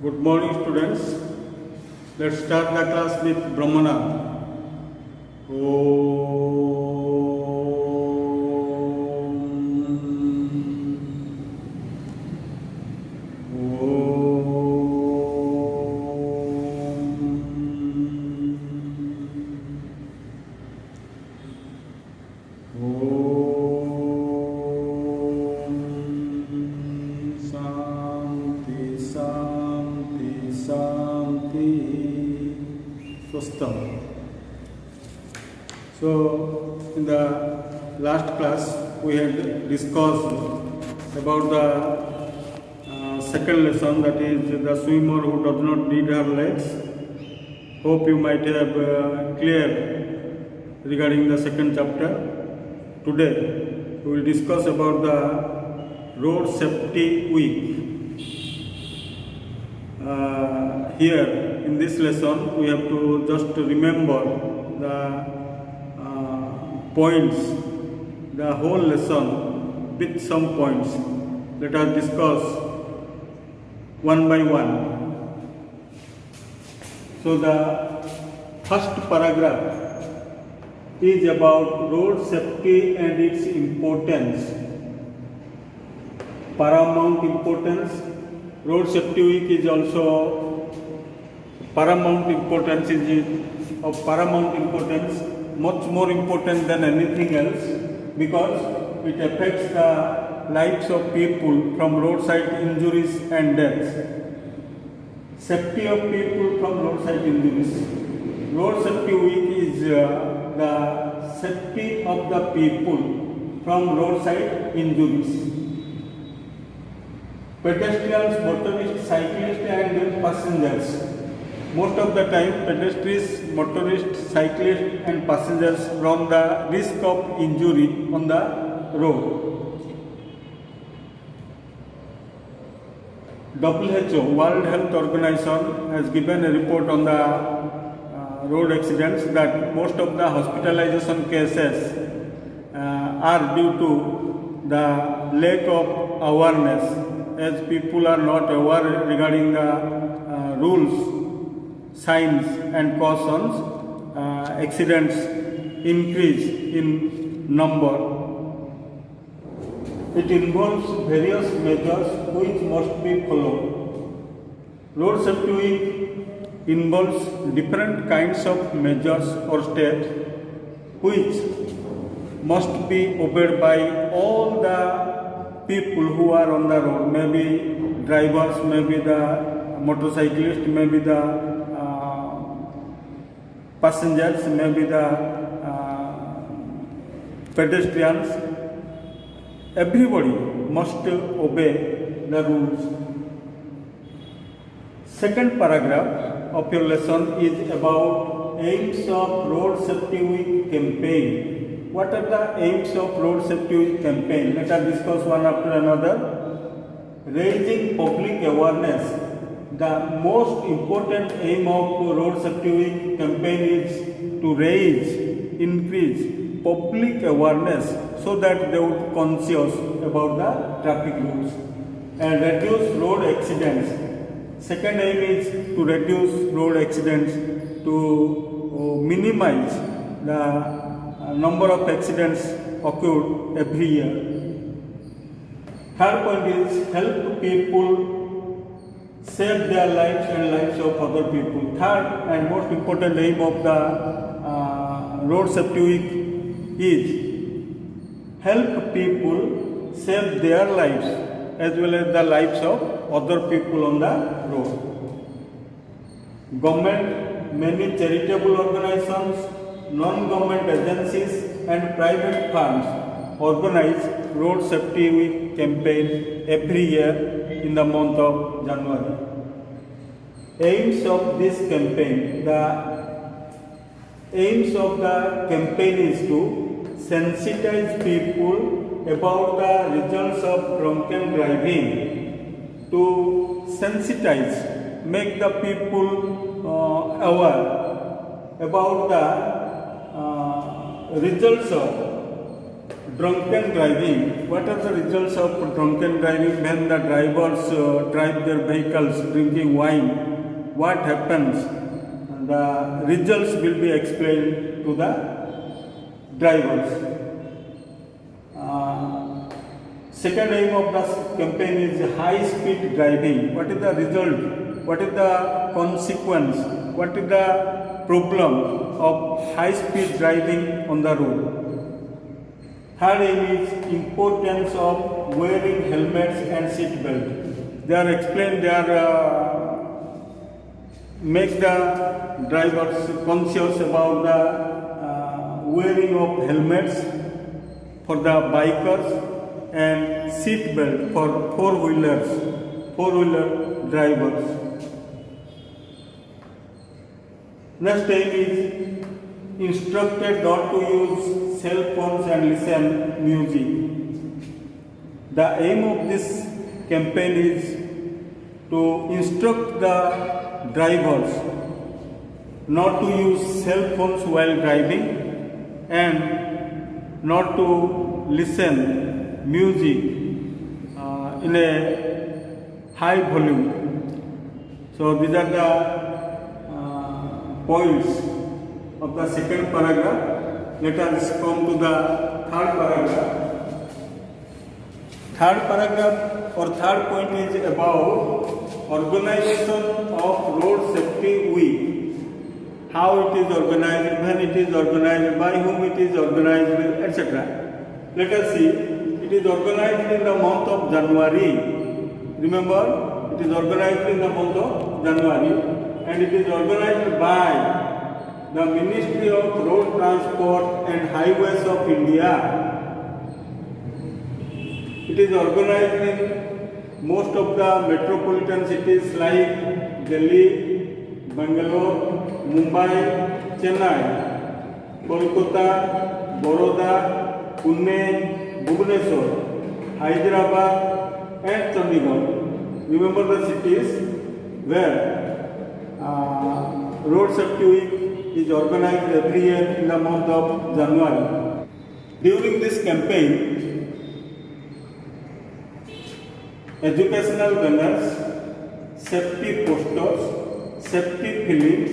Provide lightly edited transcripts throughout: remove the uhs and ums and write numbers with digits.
Good morning, students. Let's start the class with Brahmana. So, in the last class, we had discussed about the second lesson, that is the swimmer who does not need her legs. Hope you might have clear regarding the second chapter. Today, we will discuss about the road safety week. Here, in this lesson, we have to just remember the points, the whole lesson with some points. Let us discuss one by one. So the first paragraph is about road safety and its importance, paramount importance. Road safety week is also paramount importance, much more important than anything else, because it affects the lives of people from roadside injuries and deaths. Safety of people from roadside injuries. Road safety week is the safety of the people from roadside injuries. Pedestrians, motorists, cyclists and passengers. Most of the time, pedestrians, motorists, cyclists and passengers run the risk of injury on the road. WHO, World Health Organization, has given a report on the road accidents that most of the hospitalization cases are due to the lack of awareness, as people are not aware regarding the rules, signs and cautions. Accidents increase in number. It involves various measures which must be followed. Road safety week involves different kinds of measures or steps which must be obeyed by all the people who are on the road, maybe drivers, maybe the motorcyclists, maybe the passengers, maybe the pedestrians. Everybody must obey the rules. Second paragraph of your lesson is about aims of Road Safety Week campaign. What are the aims of Road Safety Week campaign? Let us discuss one after another. Raising public awareness. The most important aim of Road Safety Week campaign is to increase public awareness so that they would be conscious about the traffic rules and reduce road accidents. Second aim is to reduce road accidents, to minimize the number of accidents occurred every year. Third point is help people save their lives and lives of other people. Third and most important aim of the Road Safety Week is help people save their lives as well as the lives of other people on the road. Government, many charitable organizations, non-government agencies and private firms organize Road Safety Week campaign every year in the month of January. Aims of this campaign. The aims of the campaign is to sensitize people about the results of drunken driving, to sensitize, make the people aware about the results of Drunken driving. What are the results of drunken driving when the drivers drive their vehicles drinking wine? What happens? The results will be explained to the drivers. Second aim of the campaign is high speed driving. What is the result? What is the consequence? What is the problem of high speed driving on the road? Third aim is importance of wearing helmets and seat belt. They are explained, they are make the drivers conscious about the wearing of helmets for the bikers and seat belt for four-wheeler drivers. Next aim is instructed not to use cell phones and listen music. The aim of this campaign is to instruct the drivers not to use cell phones while driving and not to listen music in a high volume. So these are the points of the second paragraph. Let us come to the third paragraph. Third paragraph or third point is about organization of Road Safety Week. How it is organized, when it is organized, by whom it is organized, etc. Let us see. It is organized in the month of January. Remember, it is organized in the month of January, and it is organized by the Ministry of Road Transport and Highways of India. It is organized in most of the metropolitan cities like Delhi, Bangalore, Mumbai, Chennai, Kolkata, Baroda, Pune, Bhubaneswar, Hyderabad and Chandigarh. Remember the cities where Road Safety Week is organized every year in the month of January. During this campaign, educational banners, safety posters, safety films,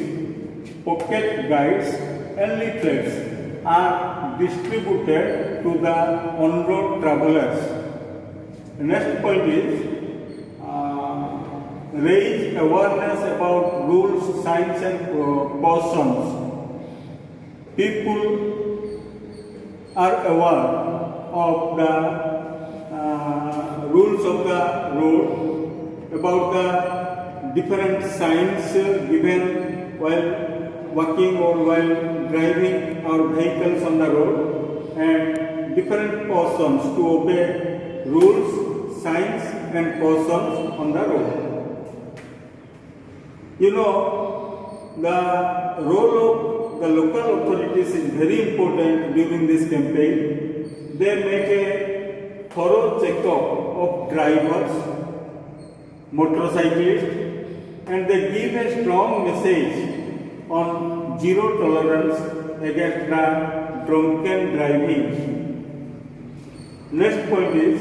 pocket guides and leaflets are distributed to the on-road travelers. The next point is raise awareness about rules, signs and cautions. People are aware of the rules of the road, about the different signs given while walking or while driving our vehicles on the road, and different cautions to obey rules, signs and cautions on the road. You know, the role of the local authorities is very important during this campaign. They make a thorough checkup of drivers, motorcyclists, and they give a strong message on zero tolerance against the drunken driving. Next point is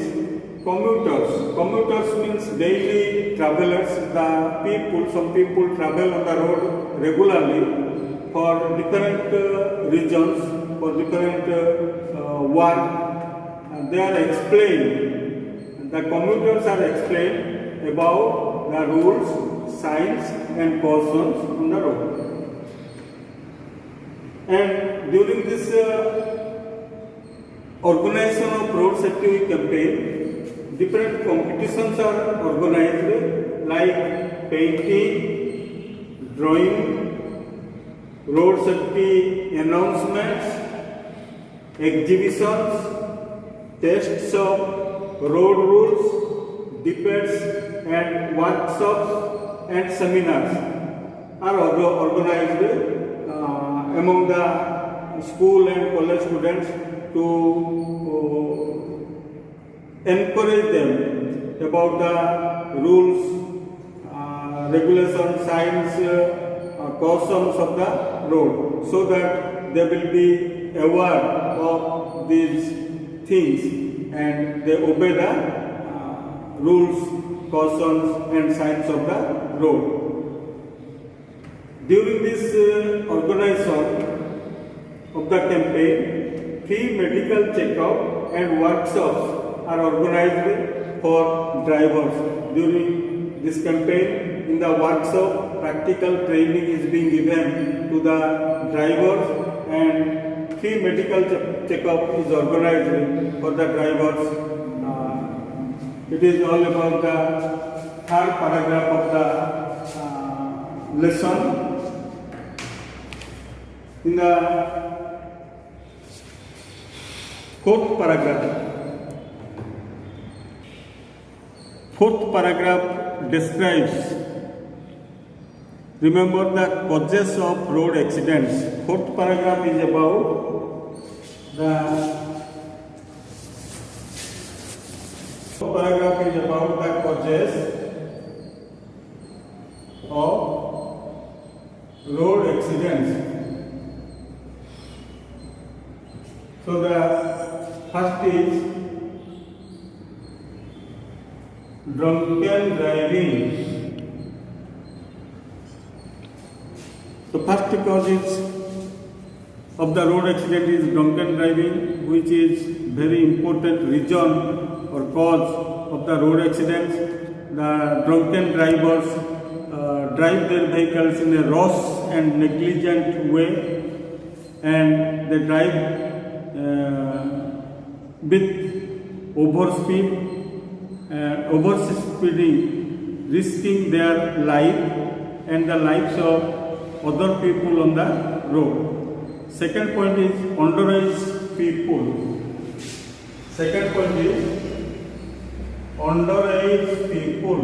commuters. Commuters means daily travelers, the people, some people travel on the road regularly for different reasons, for different work. They are explained, the commuters are explained about the rules, signs and cautions on the road. And during this organization of Road Safety Week campaign, different competitions are organized like painting, drawing, road safety announcements, exhibitions, tests of road rules, debates and workshops and seminars are organized among the school and college students to encourage them about the rules, regulations, signs, cautions of the road, so that they will be aware of these things and they obey the rules, cautions and signs of the road. During this organization of the campaign, free medical checkup and workshops are organized for drivers. During this campaign, in the workshop, practical training is being given to the drivers and free medical checkup is organized for the drivers. It is all about the third paragraph of the lesson. In the fourth paragraph describes, remember, the causes of road accidents. Fourth paragraph is about the causes of road accidents. So the first is drunken driving. The first cause of the road accident is drunken driving, which is very important reason or cause of the road accidents. The drunken drivers drive their vehicles in a rash and negligent way, and they drive with overspeeding, risking their life and the lives of other people on the road. Second point is underage people. Second point is underage people.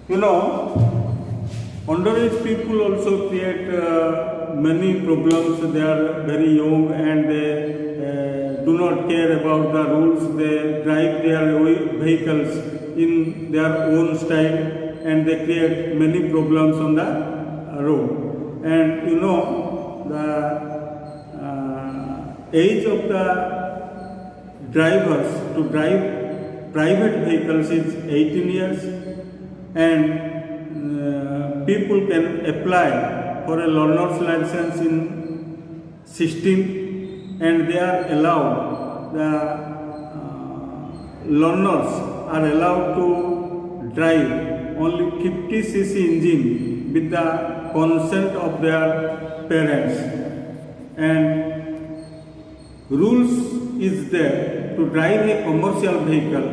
You know, underage people also create many problems. They are very young and they do not care about the rules. They drive their vehicles in their own style and they create many problems on the road. And you know, the age of the drivers to drive private vehicles is 18 years, and people can apply for a learner's license in 16, and they are allowed, the learners are allowed to drive only 50cc engine with the consent of their parents. And rules is there to drive a commercial vehicle.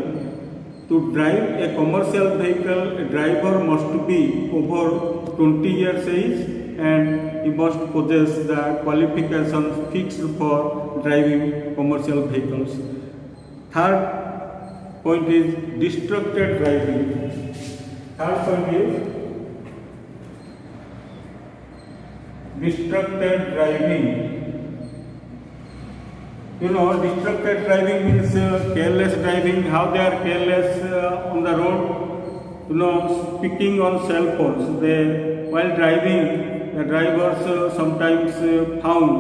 To drive a commercial vehicle, a driver must be over 20 years age and he must possess the qualifications fixed for driving commercial vehicles. Third point is distracted driving. Third point is distracted driving. You know, distracted driving means careless driving. How they are careless on the road? You know, speaking on cell phones. While driving, the drivers sometimes found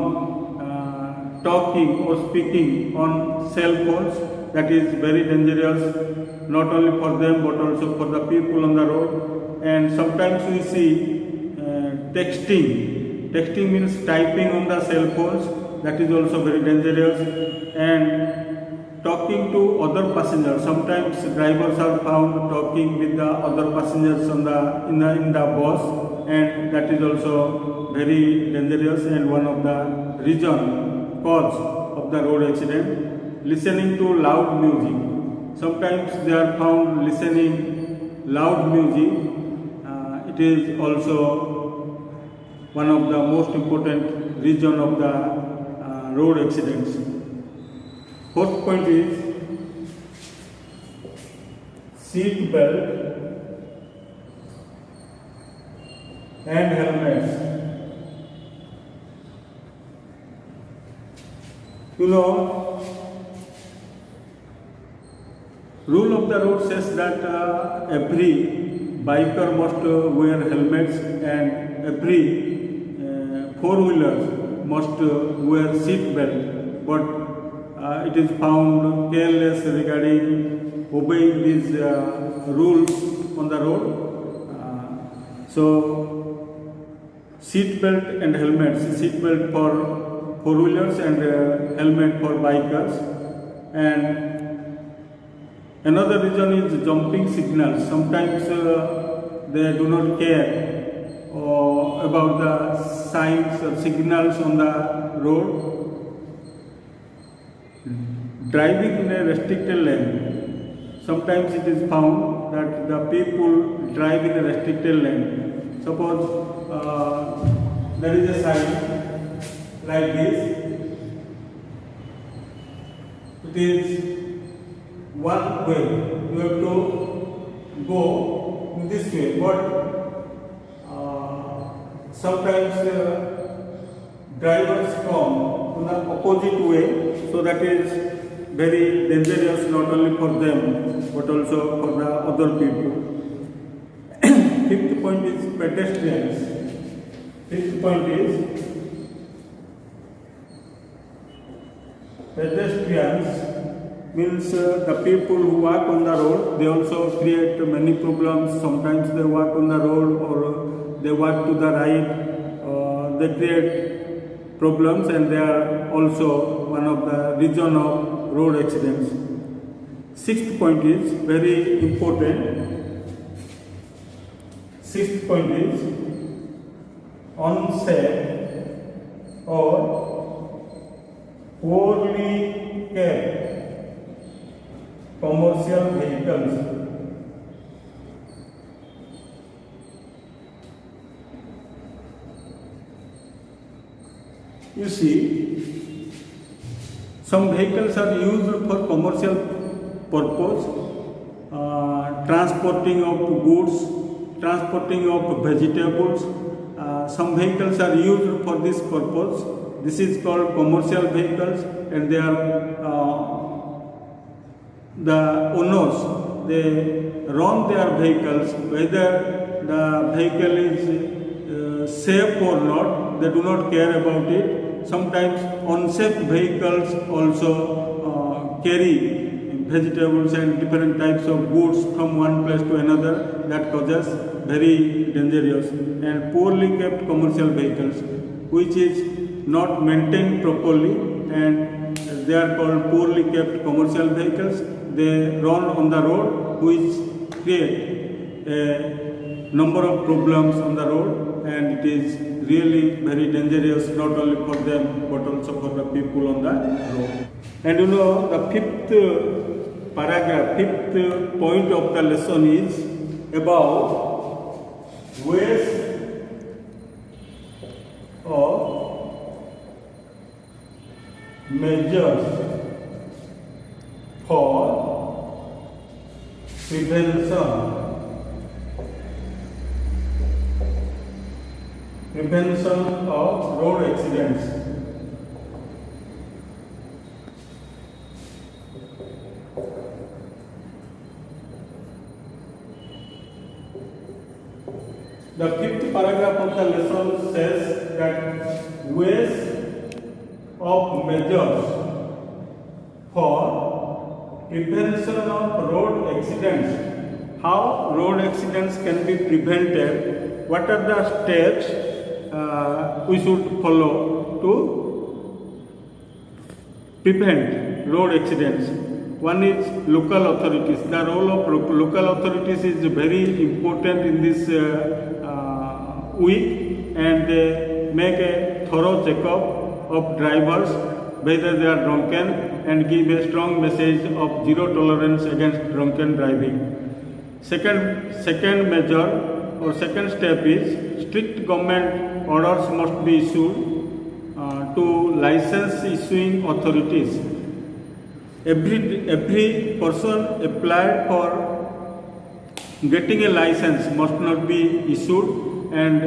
talking or speaking on cell phones. That is very dangerous, not only for them but also for the people on the road. And sometimes we see texting. Texting means typing on the cell phones. That is also very dangerous. And talking to other passengers. Sometimes drivers are found talking with the other passengers in the bus, and that is also very dangerous and one of the cause of the road accident. Listening to loud music. Sometimes they are found listening loud music. It is also one of the most important reason of the road accidents. Fourth point is seat belt and helmets. You know, rule of the road says that every biker must wear helmets and every four-wheelers must wear seat belt, but it is found careless regarding obeying these rules on the road. So seat belt and helmets, seat belt for four-wheelers and helmet for bikers. And another reason is jumping signals. Sometimes they do not care about the signs or signals on the road. Driving in a restricted lane. Sometimes it is found that the people drive in a restricted lane. Suppose there is a sign like this. It is one way. You have to go in this way, but sometimes drivers come in the opposite way, so that is very dangerous not only for them but also for the other people. Fifth point is pedestrians. Fifth point is pedestrians means the people who walk on the road. They also create many problems. Sometimes they walk on the road or they walk to the right. They create problems, and they are also one of the reason of road accidents. Sixth point is very important. Sixth point is unsafe or poorly kept commercial vehicles. You see, some vehicles are used for commercial purpose, transporting of goods, transporting of vegetables. Some vehicles are used for this purpose. This is called commercial vehicles, and they are the owners. They run their vehicles, whether the vehicle is safe or not. They do not care about it. Sometimes unsafe vehicles also carry vegetables and different types of goods from one place to another. That causes very dangerous. And poorly kept commercial vehicles, which is not maintained properly, and they are called poorly kept commercial vehicles. They run on the road, which create a number of problems on the road, and it is really very dangerous not only for them but also for the people on the road. And you know, the fifth paragraph, fifth point of the lesson is about ways of measures for prevention of road accidents. The fifth paragraph of the lesson says that ways of measures for prevention of road accidents. How road accidents can be prevented? What are the steps we should follow to prevent road accidents? One is local authorities. The role of local authorities is very important in this week, and they make a thorough checkup of drivers, whether they are drunken, and give a strong message of zero tolerance against drunken driving. Second measure or second step is strict government orders must be issued to license issuing authorities. Every person applied for getting a license must not be issued, and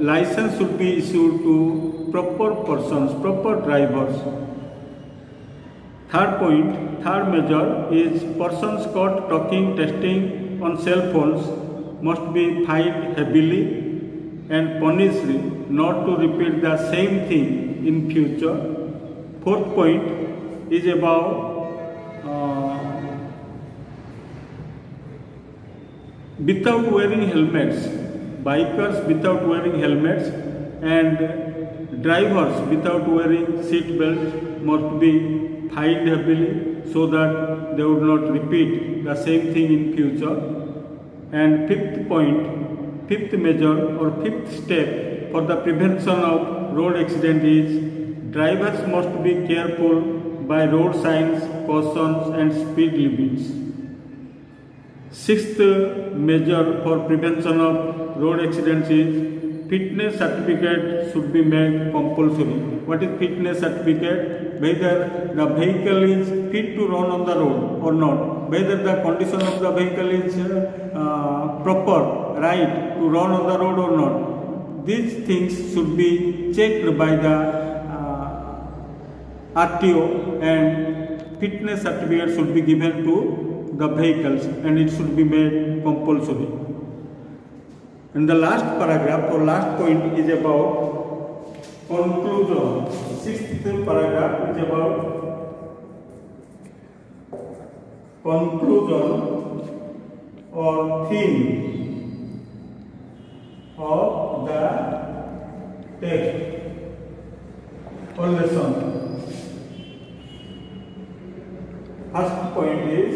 license should be issued to proper persons, proper drivers. Third measure is persons caught talking, texting on cell phones must be fined heavily. and punished not to repeat the same thing in future. Fourth point is about without wearing helmets, bikers without wearing helmets and drivers without wearing seat belts must be fined heavily so that they would not repeat the same thing in future. And fifth point, fifth measure or fifth step for the prevention of road accident is drivers must be careful by road signs, cautions and speed limits. Sixth measure for prevention of road accidents is fitness certificate should be made compulsory. What is fitness certificate? Whether the vehicle is fit to run on the road or not, whether the condition of the vehicle is proper, right to run on the road or not. These things should be checked by the RTO, and fitness certificate should be given to the vehicles and it should be made compulsory. And the last paragraph or last point is about conclusion. Sixth paragraph is about conclusion or theme of the text or lesson. First point is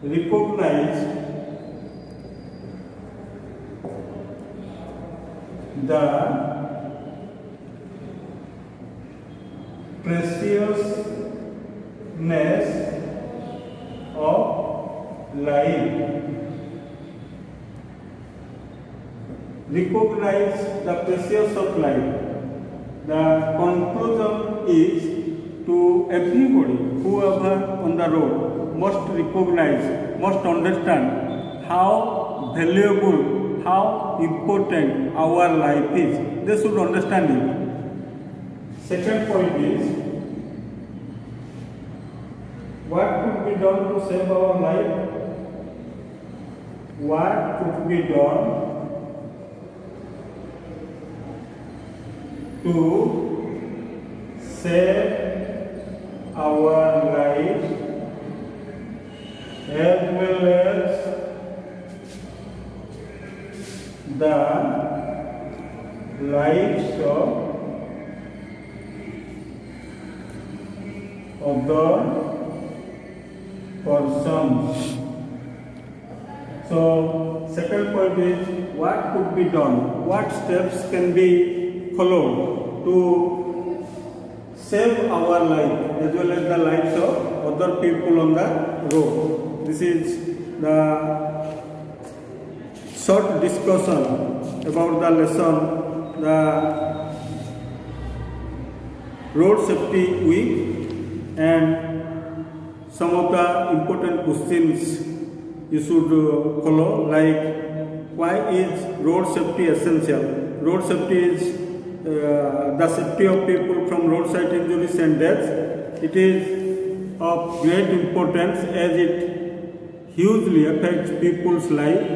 recognize the preciousness of life. Recognize the precious of life. The conclusion is to everybody, whoever on the road, must recognize, must understand how valuable, how important our life is. They should understand it. Second point is, what could be done to save our life? What could be done to save our life as well as the lives of other persons. So, second point is what could be done, what steps can be followed to save our life as well as the lives of other people on the road. This is the short discussion about the lesson, the road safety week, and some of the important questions you should follow, like why is road safety essential? Road safety is the safety of people from roadside injuries and deaths. It is of great importance as it hugely affects people's life.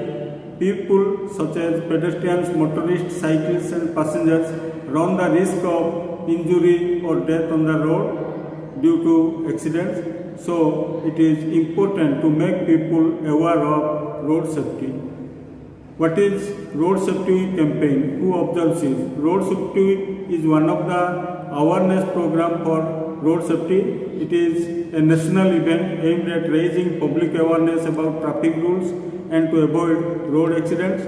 People such as pedestrians, motorists, cyclists and passengers run the risk of injury or death on the road due to accidents. So it is important to make people aware of road safety. What is Road Safety Week campaign? Who observes it? Road Safety Week is one of the awareness program for road safety. It is a national event aimed at raising public awareness about traffic rules and to avoid road accidents.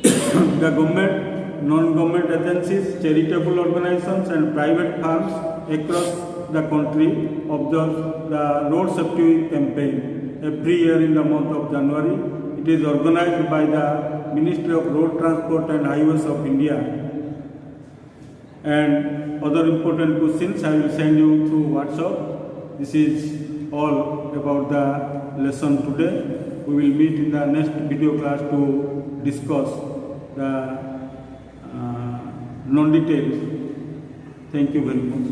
The government, non-government agencies, charitable organizations and private firms across the country observe the Road Safety Week campaign every year in the month of January. It is organized by the Ministry of Road Transport and Highways of India. And other important questions I will send you through WhatsApp. This is all about the lesson today. We will meet in the next video class to discuss the non-details. Thank you very much.